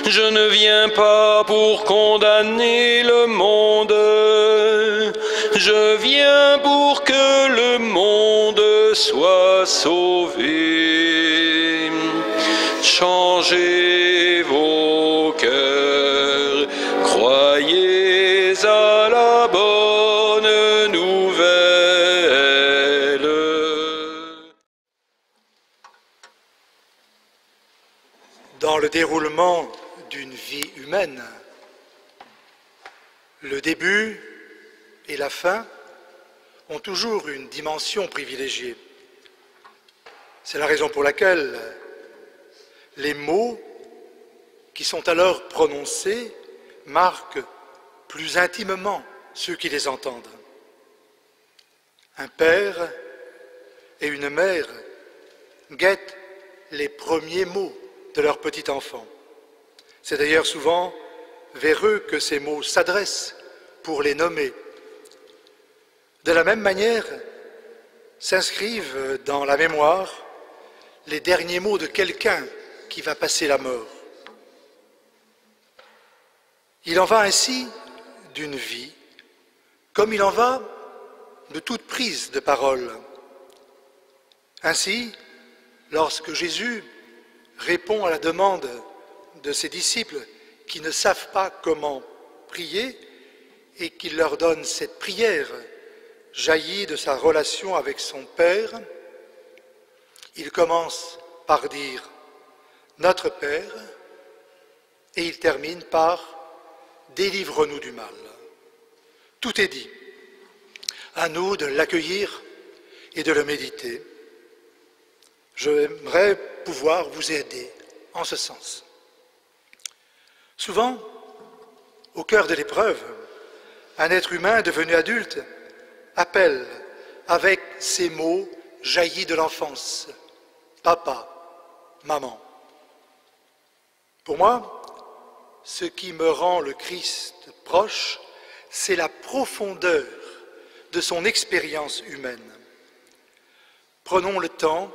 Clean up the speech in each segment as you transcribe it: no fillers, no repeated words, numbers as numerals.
Je ne viens pas pour condamner le monde, je viens pour que le monde soit sauvé. Changez vos cœurs, croyez à la bonne nouvelle. Dans le déroulement d'une vie humaine, le début et la fin ont toujours une dimension privilégiée. C'est la raison pour laquelle les mots qui sont alors prononcés marquent plus intimement ceux qui les entendent. Un père et une mère guettent les premiers mots de leur petit enfant. C'est d'ailleurs souvent vers eux que ces mots s'adressent pour les nommer. De la même manière, s'inscrivent dans la mémoire les derniers mots de quelqu'un qui va passer la mort. Il en va ainsi d'une vie, comme il en va de toute prise de parole. Ainsi, lorsque Jésus répond à la demande de ses disciples qui ne savent pas comment prier et qu'il leur donne cette prière jaillie de sa relation avec son Père, il commence par dire « Notre Père » et il termine par « Délivre-nous du mal ». Tout est dit. À nous de l'accueillir et de le méditer. J'aimerais pouvoir vous aider en ce sens. Souvent, au cœur de l'épreuve, un être humain devenu adulte appelle avec ces mots jaillis de l'enfance « Papa, maman ». Pour moi, ce qui me rend le Christ proche, c'est la profondeur de son expérience humaine. Prenons le temps,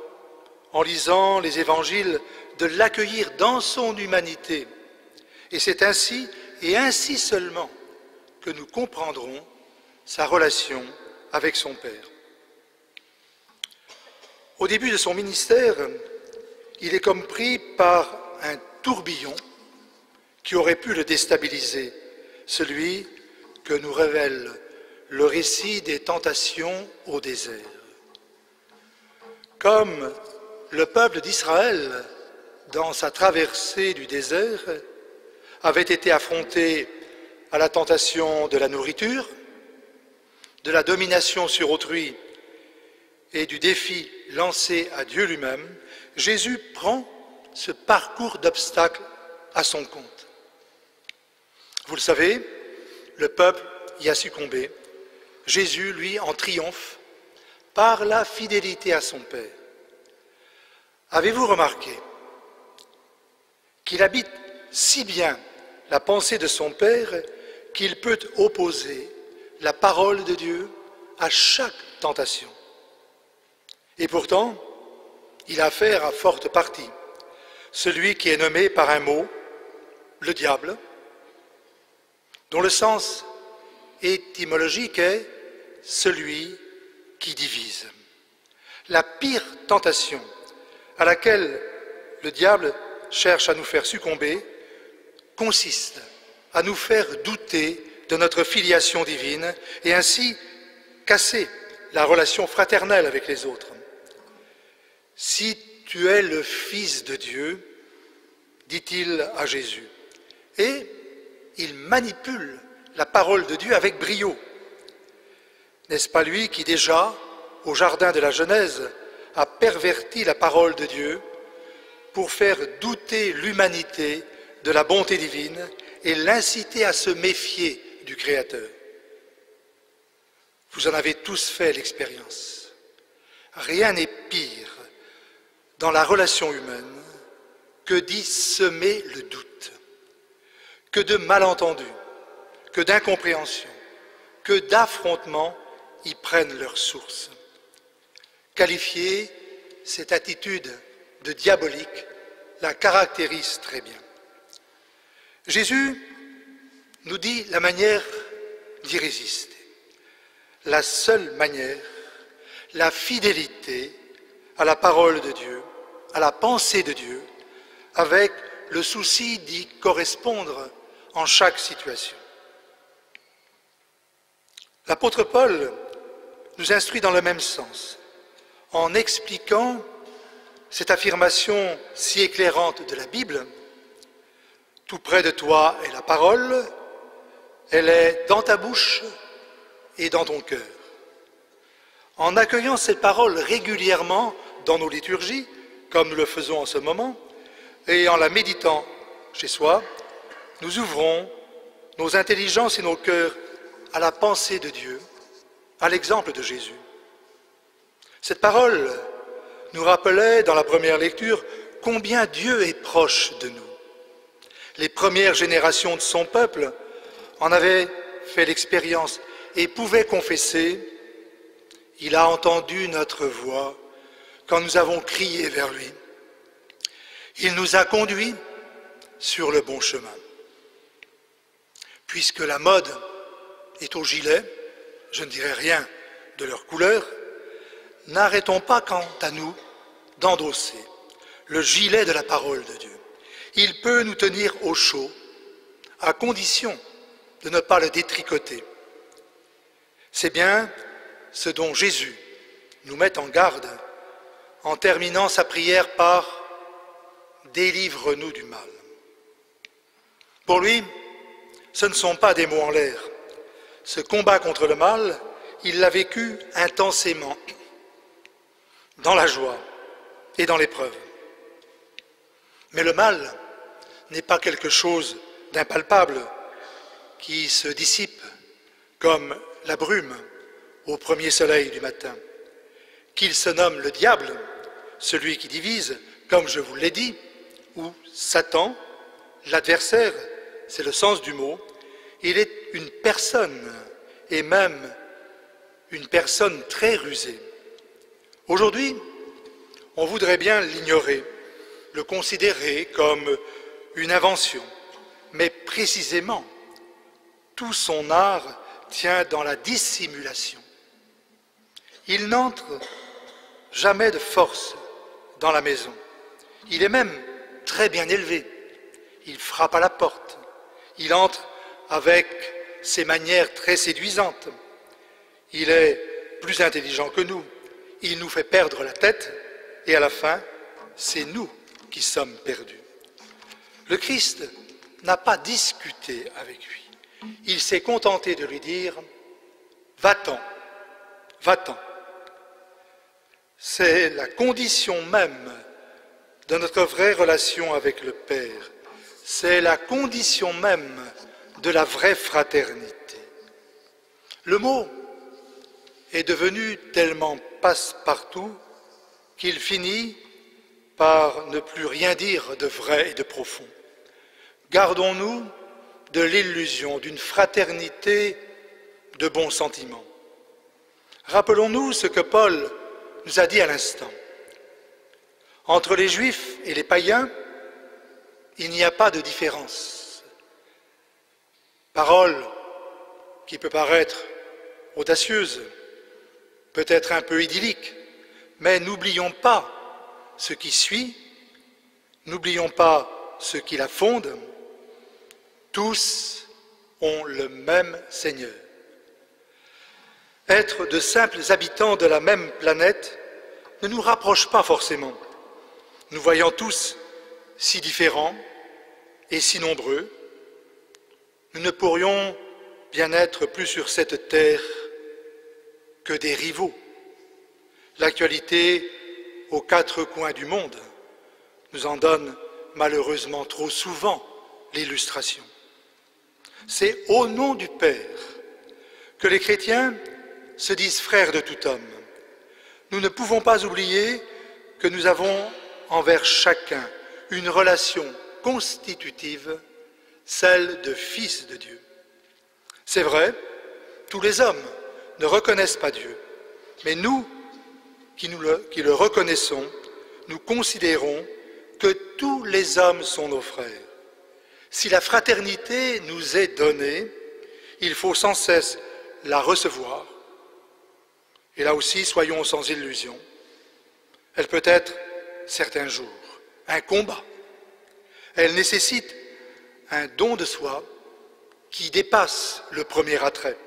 en lisant les évangiles, de l'accueillir dans son humanité. Et c'est ainsi, et ainsi seulement, que nous comprendrons sa relation avec son Père. Au début de son ministère, il est comme pris par un tourbillon qui aurait pu le déstabiliser, celui que nous révèle le récit des tentations au désert. Comme le peuple d'Israël, dans sa traversée du désert, avait été affronté à la tentation de la nourriture, de la domination sur autrui et du défi lancé à Dieu lui-même, Jésus prend ce parcours d'obstacles à son compte. Vous le savez, le peuple y a succombé. Jésus, lui, en triomphe par la fidélité à son Père. Avez-vous remarqué qu'il habite si bien la pensée de son Père qu'il peut opposer la parole de Dieu à chaque tentation? Et pourtant, il a affaire à forte partie, celui qui est nommé par un mot, le diable, dont le sens étymologique est celui qui divise. La pire tentation à laquelle le diable cherche à nous faire succomber consiste à nous faire douter de notre filiation divine et ainsi casser la relation fraternelle avec les autres. Si tu es le Fils de Dieu, dit-il à Jésus, et il manipule la parole de Dieu avec brio. N'est-ce pas lui qui déjà, au jardin de la Genèse, a perverti la parole de Dieu pour faire douter l'humanité de la bonté divine et l'inciter à se méfier du Créateur? Vous en avez tous fait l'expérience. Rien n'est pire dans la relation humaine que d'y semer le doute, que de malentendus, que d'incompréhension, que d'affrontements y prennent leur source. Qualifier cette attitude de diabolique la caractérise très bien. Jésus nous dit la manière d'y résister. La seule manière, la fidélité à la parole de Dieu, à la pensée de Dieu, avec le souci d'y correspondre en chaque situation. L'apôtre Paul nous instruit dans le même sens, en expliquant cette affirmation si éclairante de la Bible. Tout près de toi est la parole, elle est dans ta bouche et dans ton cœur. En accueillant cette parole régulièrement dans nos liturgies, comme nous le faisons en ce moment, et en la méditant chez soi, nous ouvrons nos intelligences et nos cœurs à la pensée de Dieu, à l'exemple de Jésus. Cette parole nous rappelait dans la première lecture combien Dieu est proche de nous. Les premières générations de son peuple en avaient fait l'expérience et pouvaient confesser « Il a entendu notre voix quand nous avons crié vers lui. Il nous a conduits sur le bon chemin. » Puisque la mode est au gilet, je ne dirai rien de leur couleur, n'arrêtons pas quant à nous d'endosser le gilet de la parole de Dieu. Il peut nous tenir au chaud, à condition de ne pas le détricoter. C'est bien ce dont Jésus nous met en garde en terminant sa prière par « Délivre-nous du mal ». Pour lui, ce ne sont pas des mots en l'air. Ce combat contre le mal, il l'a vécu intensément, dans la joie et dans l'épreuve. Mais le mal n'est pas quelque chose d'impalpable qui se dissipe comme la brume au premier soleil du matin. Qu'il se nomme le diable, celui qui divise, comme je vous l'ai dit, ou Satan, l'adversaire, c'est le sens du mot, il est une personne, et même une personne très rusée. Aujourd'hui, on voudrait bien l'ignorer, le considérer comme une invention, mais précisément, tout son art tient dans la dissimulation. Il n'entre jamais de force dans la maison. Il est même très bien élevé. Il frappe à la porte. Il entre avec ses manières très séduisantes. Il est plus intelligent que nous. Il nous fait perdre la tête et à la fin, c'est nous qui sommes perdus. Le Christ n'a pas discuté avec lui. Il s'est contenté de lui dire « Va-t'en, va-t'en ». C'est la condition même de notre vraie relation avec le Père. C'est la condition même de la vraie fraternité. Le mot est devenu tellement passe-partout qu'il finit par ne plus rien dire de vrai et de profond. Gardons-nous de l'illusion d'une fraternité de bons sentiments. Rappelons-nous ce que Paul nous a dit à l'instant. Entre les Juifs et les païens, il n'y a pas de différence. Parole qui peut paraître audacieuse, peut-être un peu idyllique, mais n'oublions pas ce qui suit, n'oublions pas ce qui la fonde. Tous ont le même Seigneur. Être de simples habitants de la même planète ne nous rapproche pas forcément. Nous voyons tous si différents et si nombreux, nous ne pourrions bien être plus sur cette terre que des rivaux. L'actualité aux quatre coins du monde nous en donne malheureusement trop souvent l'illustration. C'est au nom du Père que les chrétiens se disent frères de tout homme. Nous ne pouvons pas oublier que nous avons envers chacun une relation constitutive, celle de fils de Dieu. C'est vrai, tous les hommes ne reconnaissent pas Dieu, mais nous qui le reconnaissons, nous considérons que tous les hommes sont nos frères. Si la fraternité nous est donnée, il faut sans cesse la recevoir. Et là aussi, soyons sans illusion. Elle peut être, certains jours, un combat. Elle nécessite un don de soi qui dépasse le premier attrait.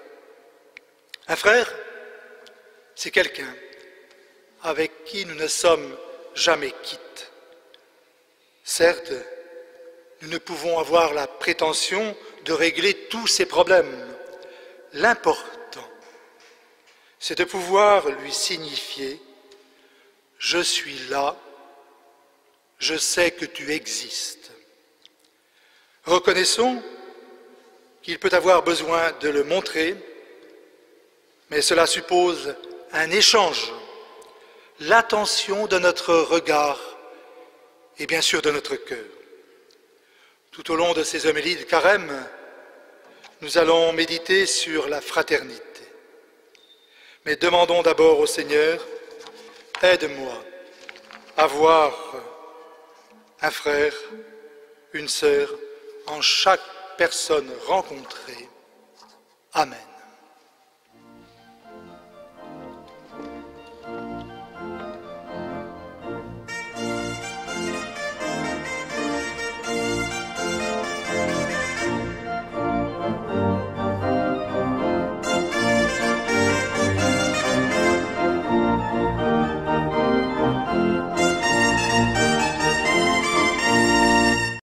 Un frère, c'est quelqu'un avec qui nous ne sommes jamais quittes. Certes, nous ne pouvons avoir la prétention de régler tous ses problèmes. L'important, c'est de pouvoir lui signifier « Je suis là, je sais que tu existes ». Reconnaissons qu'il peut avoir besoin de le montrer, mais cela suppose un échange, l'attention de notre regard et bien sûr de notre cœur. Tout au long de ces homélies de Carême, nous allons méditer sur la fraternité. Mais demandons d'abord au Seigneur, aide-moi à voir un frère, une sœur en chaque personne rencontrée. Amen.